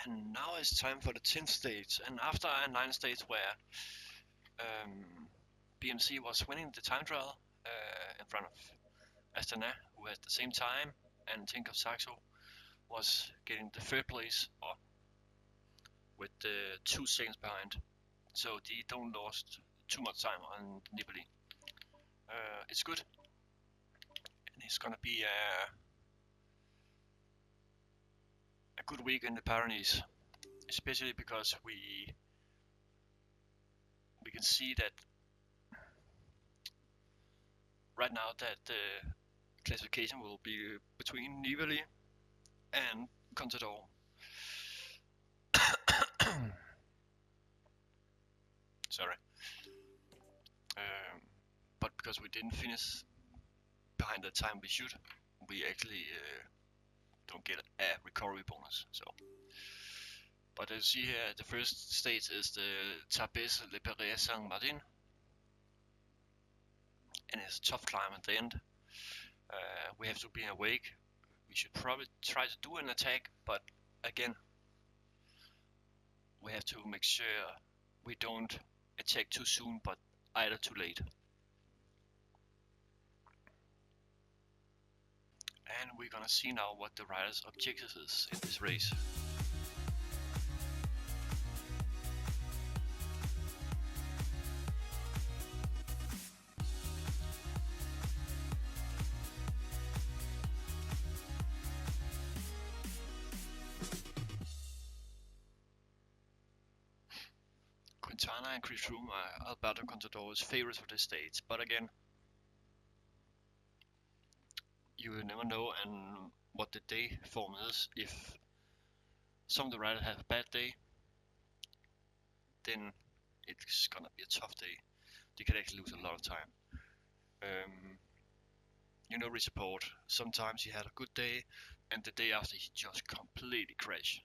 And now it's time for the 10th stage, and after a 9th stage where BMC was winning the time trial in front of Astana, who had the same time, and Tinker Saxo was getting the 3rd place, or with 2 seconds behind, so they don't lost too much time on Nibali. It's good, and it's gonna be a good week in the Pyrenees, especially because we can see that right now that the classification will be between Nibali and Contador. Sorry. But because we didn't finish behind the time we should, we actually don't get a recovery bonus. So, but as you see here, the first stage is the Tabes Le Perret Saint Martin, and it's a tough climb at the end. We have to be awake. We should probably try to do an attack, but again, we have to make sure we don't attack too soon, but either too late. And we're gonna see now what the riders' objective is in this race. Quintana and Chris Froome are Alberto Contador's favorites for this stage, but again, you will never know and what the day form is. If some of the riders have a bad day, then it's gonna be a tough day. They can actually lose a lot of time. You know, Richard Port, sometimes he had a good day, and the day after he just completely crashed.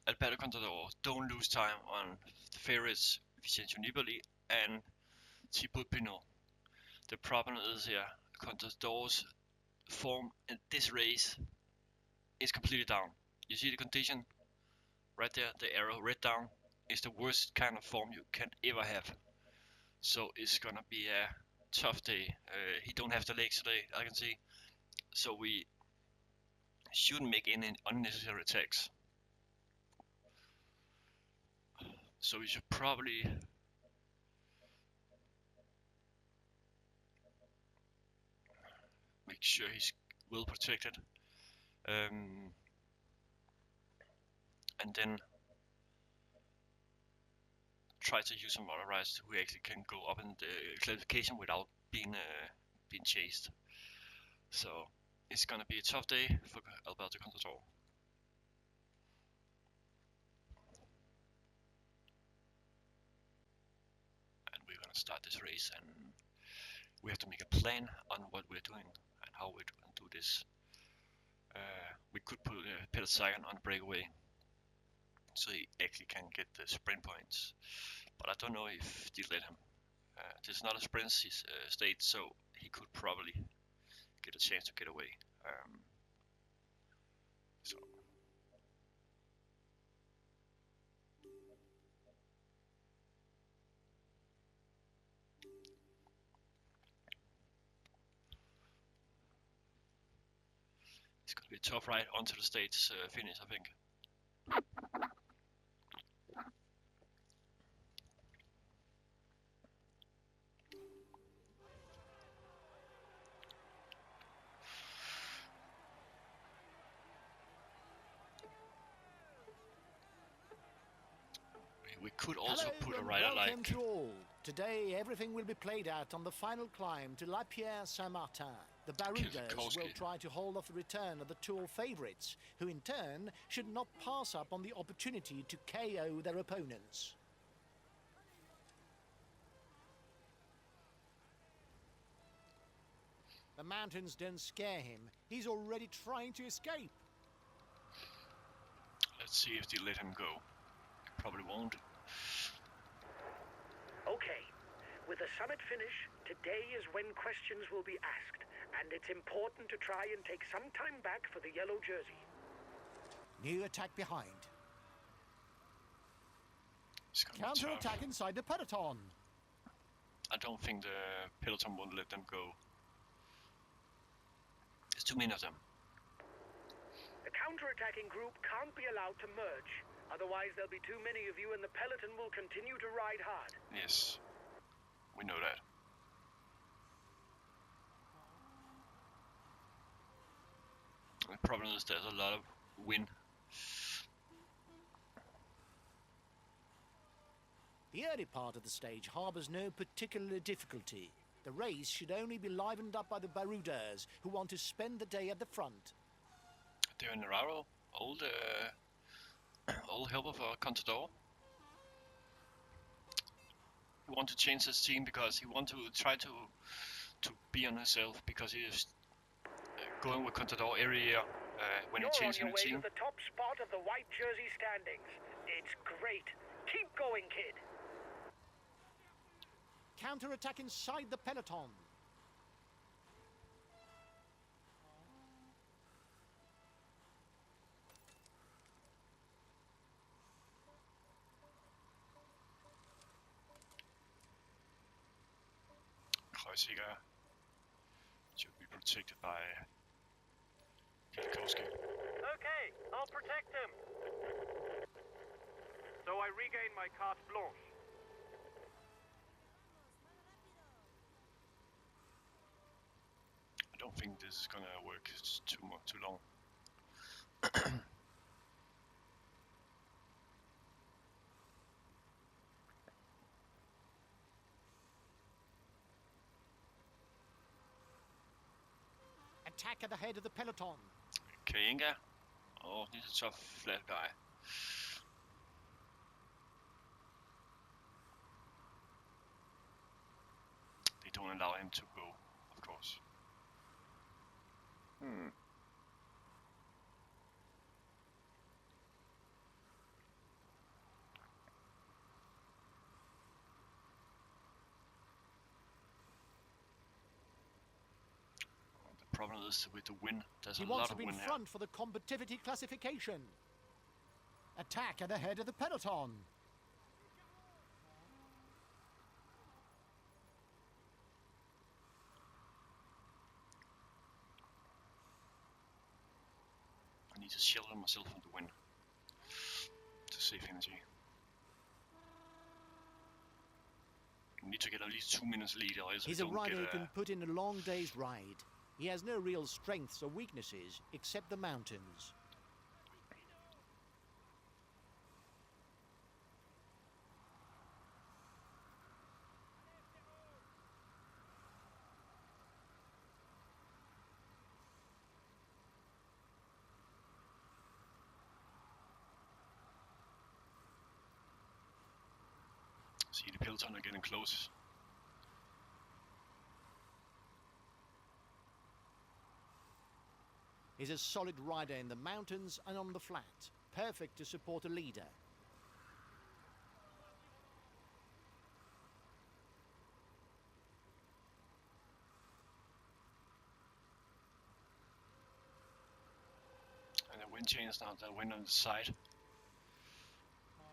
Alberto Contador don't lose time on the favorites Vincenzo Nibali and Thibaut Pinot. The problem is here, Contador's form in this race is completely down. You see the condition right there, the arrow red down is the worst kind of form you can ever have. So it's gonna be a tough day. He don't have the legs today, I can see. So we shouldn't make any unnecessary attacks. So we should probably make sure he's well protected, and then try to use some other riders who actually can go up in the classification without being chased. So it's gonna be a tough day for Alberto Contador. Start this race, and we have to make a plan on what we're doing and how we're going to do this. We could put Peter Sagan on breakaway so he actually can get the sprint points, but I don't know if they let him. This is not a sprint state, so he could probably get a chance to get away. So it's gonna be a tough ride onto the stage finish, I think. We could also put a rider like... Welcome to all. Today everything will be played out on the final climb to La Pierre Saint-Martin. The Barouders will try to hold off the return of the Tour favourites, who in turn should not pass up on the opportunity to KO their opponents. The mountains don't scare him. He's already trying to escape. Let's see if they let him go. Probably won't. Okay. With the summit finish, today is when questions will be asked, and it's important to try and take some time back for the yellow jersey. New attack behind. Counter-attack inside the peloton. I don't think the peloton won't let them go. There's too many of them. The counter-attacking group can't be allowed to merge. Otherwise, there'll be too many of you and the peloton will continue to ride hard. Yes, we know that. The problem is there's a lot of wind. The early part of the stage harbours no particular difficulty. The race should only be livened up by the barouders who want to spend the day at the front. They're in Nararo, old helper for Contador. He want to change his team because he want to try to be on himself, because he is going with Contador every year when he changes the team. You're on your way to the top spot of the white jersey standings. It's great. Keep going, kid. Counter-attack inside the peloton. Kreuziger should be protected by Kwiatkowski. Okay, I'll protect him. So I regain my carte blanche. I don't think this is gonna work. It's too long. Attack at the head of the peloton. Kayenga. Oh, he's a tough flat guy. They don't allow him to go, of course. The problem is with the wind. There's a lot of wind here. He wants to be in front for the combativity classification. Attack at the head of the peloton. I need to shelter myself from the wind to save energy. We need to get at least 2 minutes lead, or else He's a rider who can put in a long day's ride. He has no real strengths or weaknesses except the mountains. See, the peloton are getting close. He's a solid rider in the mountains and on the flat. Perfect to support a leader. And the wind changes now, the wind on the side.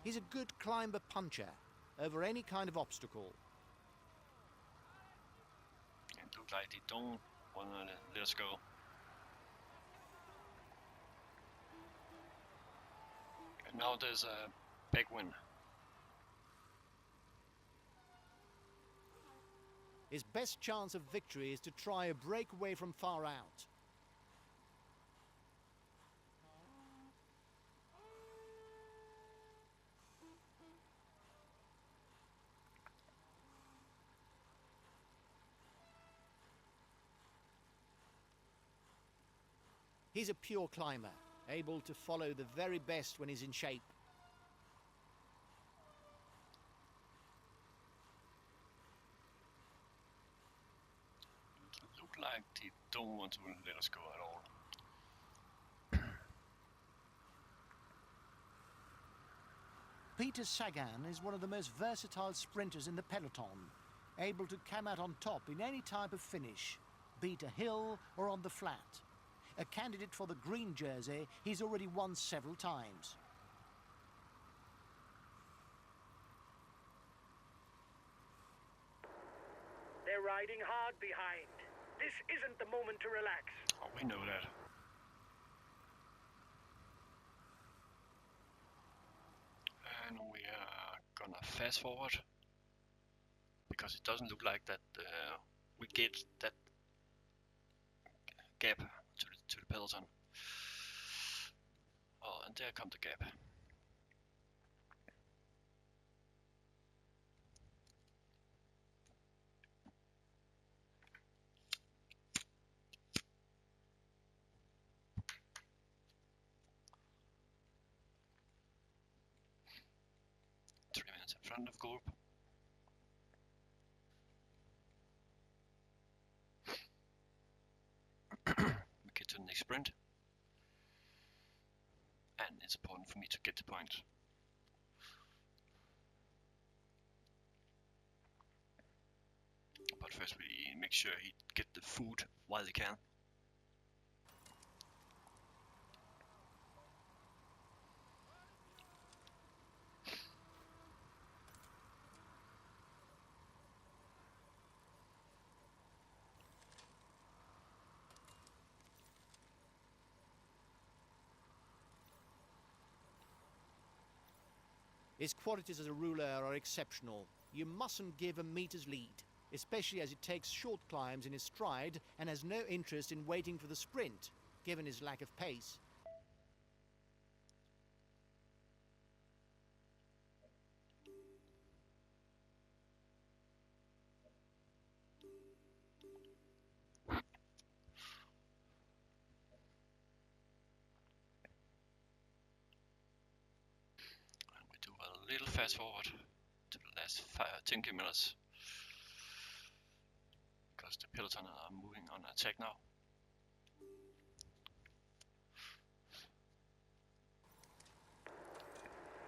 He's a good climber puncher over any kind of obstacle. It looks like they don't want to let us go. And now there's a backwind. His best chance of victory is to try a breakaway from far out. He's a pure climber, able to follow the very best when he's in shape. It looked like like they don't want to let us go at all. Peter Sagan is one of the most versatile sprinters in the peloton, able to come out on top in any type of finish, be it a hill or on the flat. A candidate for the green jersey, he's already won several times. They're riding hard behind. This isn't the moment to relax. Oh, we know that. And we are gonna fast forward because it doesn't look like that we get that gap to the peloton. Oh, and there comes the gap. In front of group. We get to the next sprint. And it's important for me to get the point. But first we make sure he get the food while he can. His qualities as a ruler are exceptional. You mustn't give a meter's lead, especially as he takes short climbs in his stride and has no interest in waiting for the sprint, given his lack of pace. Little fast forward to the last 10 kilometers because the peloton are moving on attack now.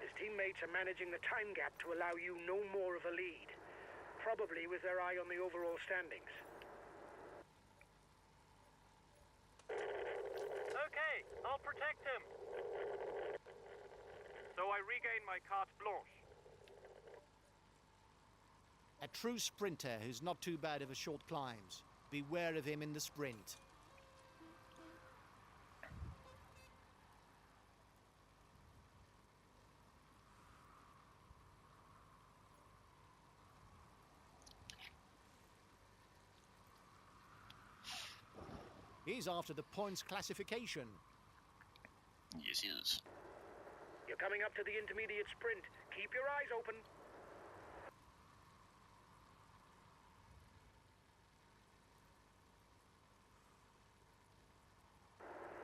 His teammates are managing the time gap to allow you no more of a lead, probably with their eye on the overall standings. Okay, I'll protect him. So I regain my carte blanche. A true sprinter who's not too bad over short climbs. Beware of him in the sprint. He's after the points classification. Yes, he is. You're coming up to the intermediate sprint. Keep your eyes open.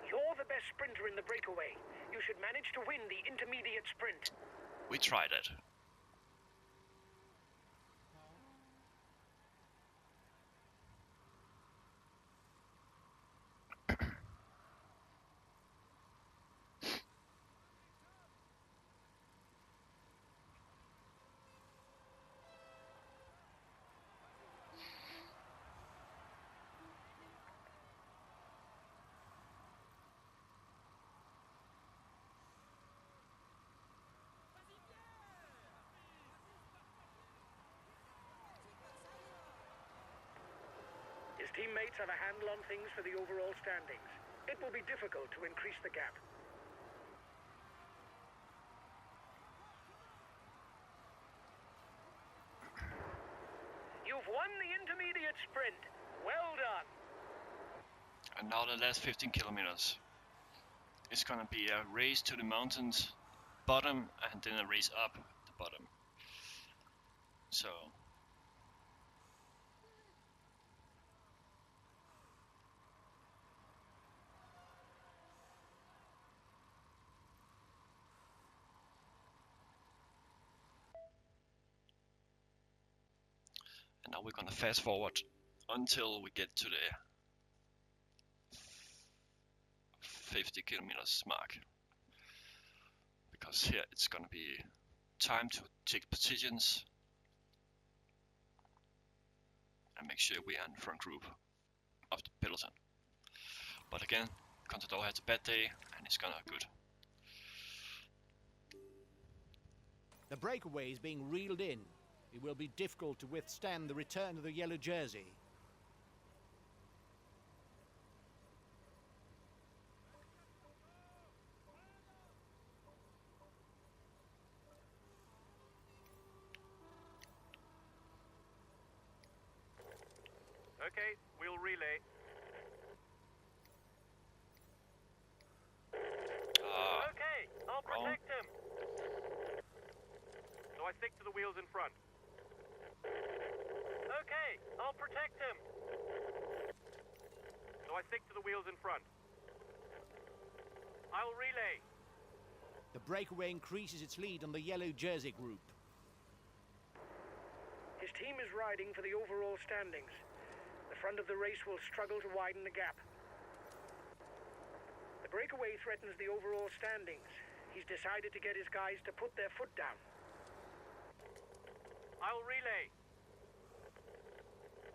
You're the best sprinter in the breakaway. You should manage to win the intermediate sprint. We tried it. His teammates have a handle on things for the overall standings. It will be difficult to increase the gap. You've won the intermediate sprint. Well done. And now the last 15 kilometers. It's gonna be a race to the mountains bottom and then a race up the bottom. So and now we're gonna fast forward until we get to the 50 kilometers mark, because here it's gonna be time to take positions and make sure we are in the front group of the peloton. But again, Contador has a bad day and it's gonna good. The breakaway is being reeled in. It will be difficult to withstand the return of the yellow jersey. Okay, we'll relay. Okay, I'll protect him. So I stick to the wheels in front. Okay, I'll protect him. So I stick to the wheels in front. I'll relay. The breakaway increases its lead on the yellow jersey group. His team is riding for the overall standings. The front of the race will struggle to widen the gap. The breakaway threatens the overall standings. He's decided to get his guys to put their foot down. I'll relay.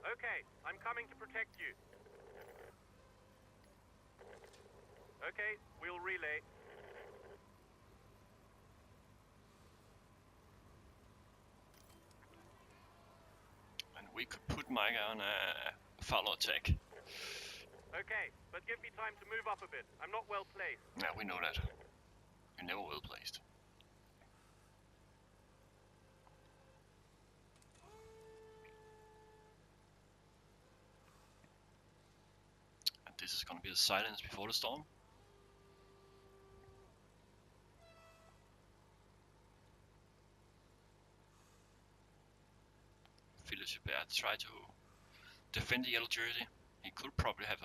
Okay, I'm coming to protect you. Okay, we'll relay. And we could put Micah on a follow attack. Okay, but give me time to move up a bit. I'm not well placed. Yeah, we know that. You're never well placed. And this is gonna be the silence before the storm. Philip Gilbert try to defend the yellow jersey. He could probably have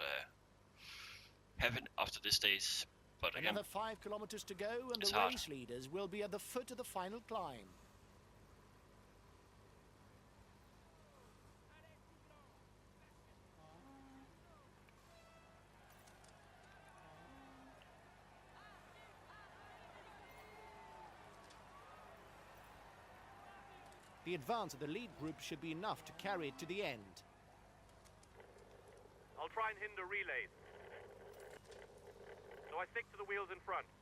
it after this stage, but again, Another 5 kilometers to go and it's the hard. race leaders will be at the foot of the final climb. The advance of the lead group should be enough to carry it to the end. I'll try and hinder relays. So I stick to the wheels in front. –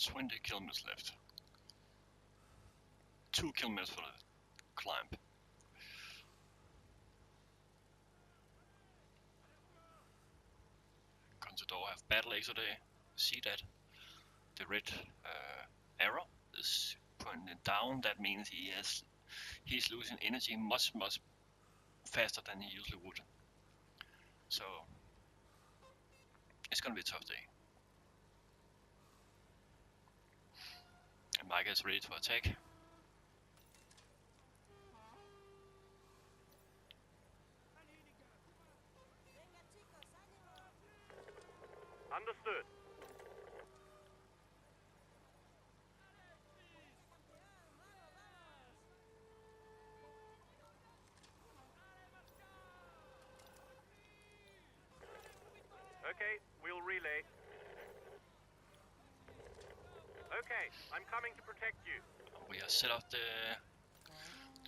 20 kilometers left. 2 kilometers for the climb. Contador have bad legs today. See that? The red arrow is pointing down. That means he's losing energy much faster than he usually would. So it's gonna be a tough day. And Micah is ready to attack. Understood. Okay, we'll relay. Okay, I'm coming to protect you. We have set up the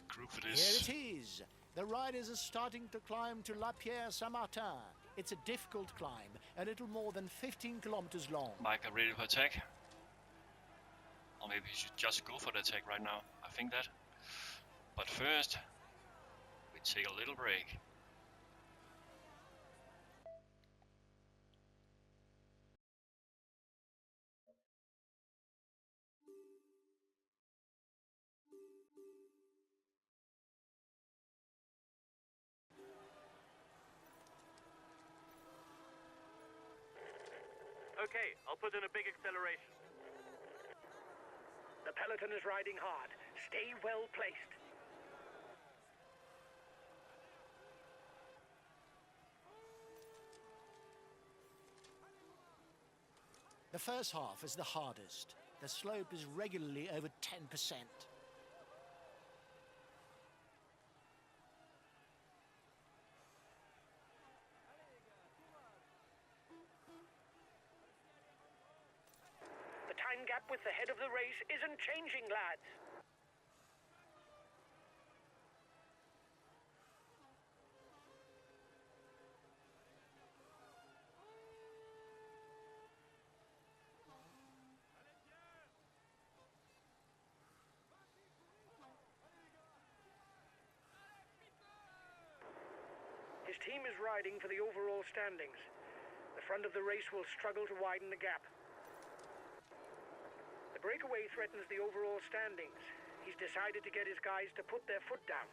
group for this. Here it is. The riders are starting to climb to La Pierre-Saint-Martin. It's a difficult climb, a little more than 15 kilometers long. Micah ready for attack. Or maybe you should just go for the attack right now. I think that. But first, we take a little break. Okay, I'll put in a big acceleration. The peloton is riding hard. Stay well placed. The first half is the hardest. The slope is regularly over 10%. The time gap with the head of the race isn't changing, lads. His team is riding for the overall standings. The front of the race will struggle to widen the gap. The breakaway threatens the overall standings. He's decided to get his guys to put their foot down.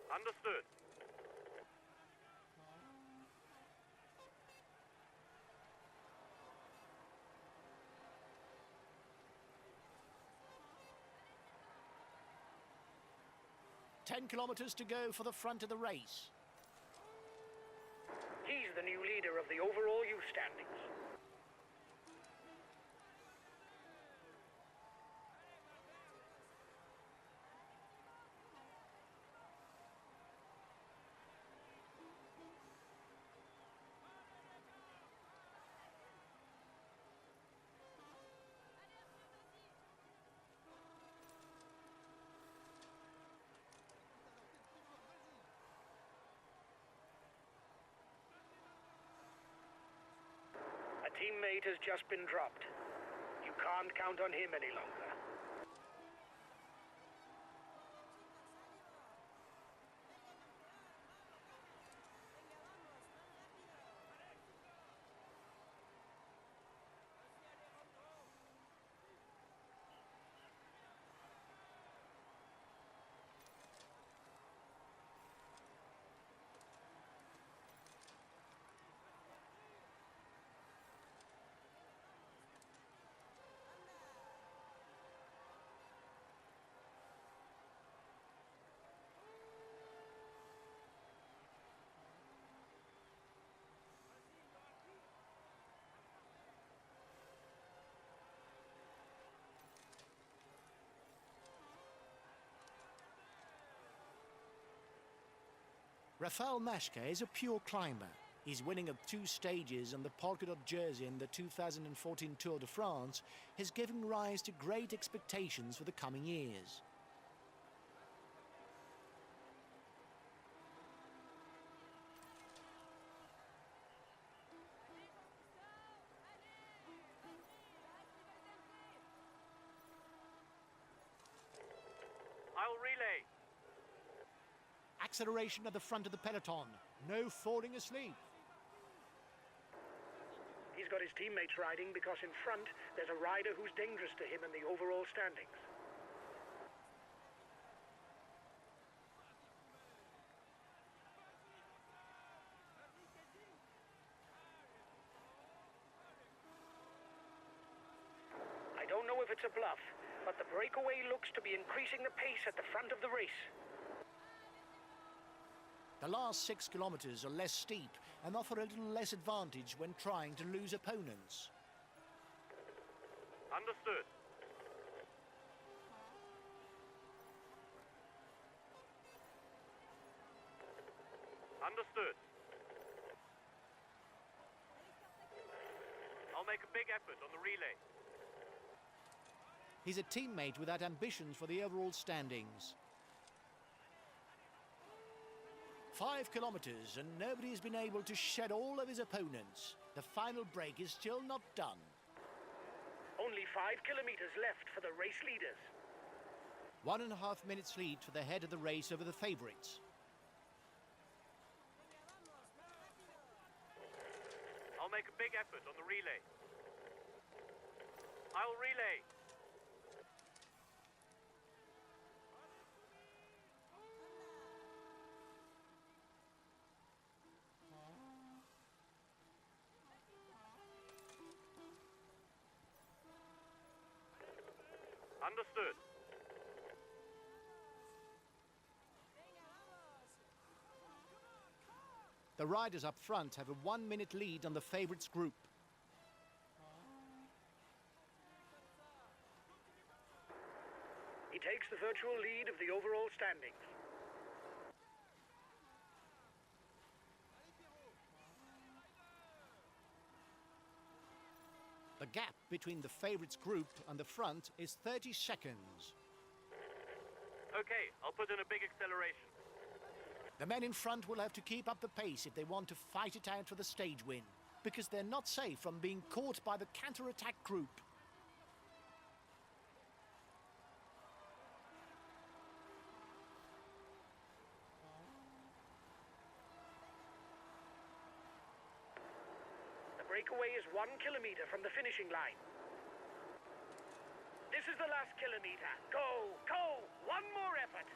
Understood. Ten kilometers to go for the front of the race. He's the new leader of the overall youth standings. A teammate has just been dropped. You can't count on him any longer. Rafał Maszka is a pure climber. His winning of 2 stages on the polka dot jersey in the 2014 Tour de France has given rise to great expectations for the coming years. I'll relay. Acceleration at the front of the peloton. No falling asleep. He's got his teammates riding because in front there's a rider who's dangerous to him in the overall standings. I don't know if it's a bluff, but the breakaway looks to be increasing the pace at the front of the race. The last 6 kilometers are less steep and offer a little less advantage when trying to lose opponents. Understood. Understood. I'll make a big effort on the relay. He's a teammate without ambitions for the overall standings. 5 kilometers and nobody has been able to shed all of his opponents. The final break is still not done. Only 5 kilometers left for the race leaders. 1.5 minutes lead for the head of the race over the favourites. I'll make a big effort on the relay. I'll relay. Understood. The riders up front have a 1 minute lead on the favourites group. He takes the virtual lead of the overall standings. The gap between the favourites group and the front is 30 seconds. Okay, I'll put in a big acceleration. The men in front will have to keep up the pace if they want to fight it out for the stage win, because they're not safe from being caught by the counter-attack group. The breakaway is 1 kilometer from the finishing line. This is the last kilometer. Go, go! One more effort.